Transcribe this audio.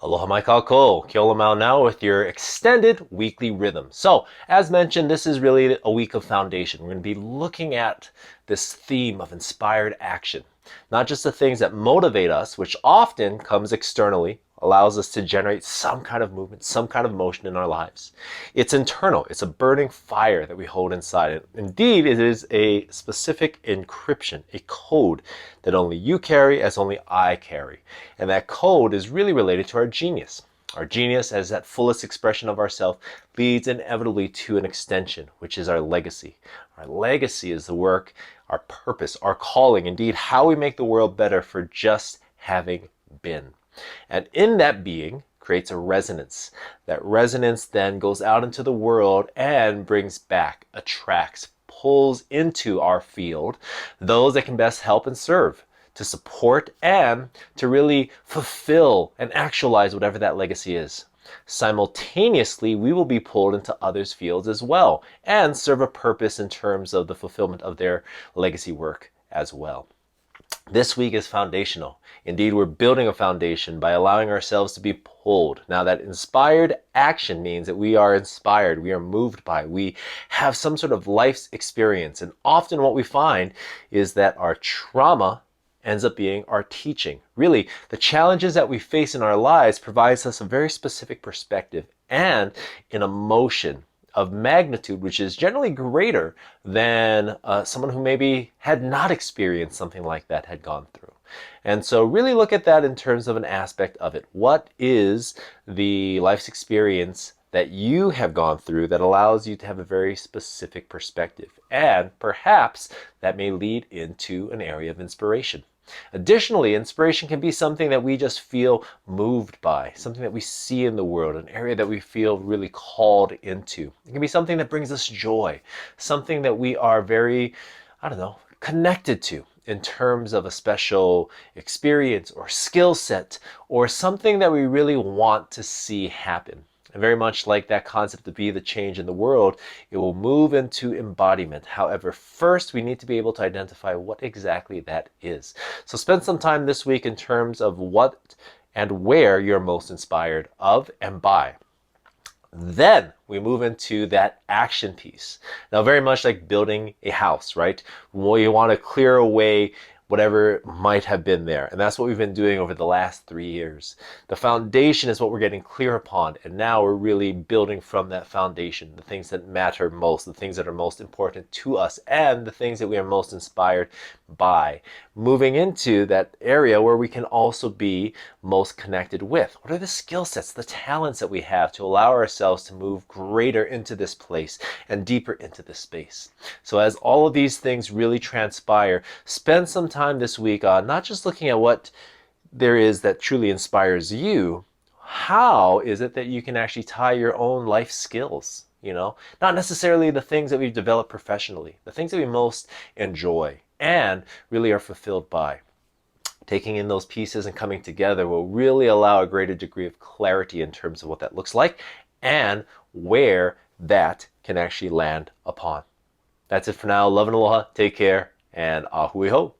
Aloha mai kako, Ke Olo Mau now with your extended weekly rhythm. So, as mentioned, this is really a week of foundation. We're going to be looking at this theme of inspired action. Not just the things that motivate us, which often comes externally, allows us to generate some kind of movement, some kind of motion in our lives. It's internal. It's a burning fire that we hold inside. And indeed, it is a specific encryption, a code that only you carry as only I carry. And that code is really related to our genius. Our genius, as that fullest expression of ourself, leads inevitably to an extension, which is our legacy. Our legacy is the work, our purpose, our calling, indeed, how we make the world better for just having been. And in that being creates a resonance. That resonance then goes out into the world and brings back, attracts, pulls into our field those that can best help and serve, to support and to really fulfill and actualize whatever that legacy is. Simultaneously, we will be pulled into others' fields as well and serve a purpose in terms of the fulfillment of their legacy work as well. This week is foundational. Indeed, we're building a foundation by allowing ourselves to be pulled. Now, that inspired action means that we are inspired, we are moved by, we have some sort of life's experience. And often what we find is that our trauma ends up being our teaching. Really, the challenges that we face in our lives provides us a very specific perspective and an emotion of magnitude, which is generally greater than someone who maybe had not experienced something like that had gone through. And so really look at that in terms of an aspect of it. What is the life's experience that you have gone through that allows you to have a very specific perspective? And perhaps that may lead into an area of inspiration. Additionally, inspiration can be something that we just feel moved by, something that we see in the world, an area that we feel really called into. It can be something that brings us joy, something that we are very, connected to in terms of a special experience or skill set or something that we really want to see happen. And very much like that concept to be the change in the world, it will move into embodiment. However, first we need to be able to identify what exactly that is. So spend some time this week in terms of what and where you're most inspired of and by. Then we move into that action piece. Now, very much like building a house, right? Well, you want to clear away whatever might have been there. And that's what we've been doing over the last 3 years. The foundation is what we're getting clear upon. And now we're really building from that foundation, the things that matter most, the things that are most important to us, and the things that we are most inspired by. Moving into that area where we can also be most connected with. What are the skill sets, the talents that we have to allow ourselves to move greater into this place and deeper into this space? So as all of these things really transpire, spend some time this week on not just looking at what there is that truly inspires you, how is it that you can actually tie your own life skills? Not necessarily the things that we've developed professionally, the things that we most enjoy and really are fulfilled by. Taking in those pieces and coming together will really allow a greater degree of clarity in terms of what that looks like and where that can actually land upon. That's it for now. Love and aloha. Take care and ahui ho.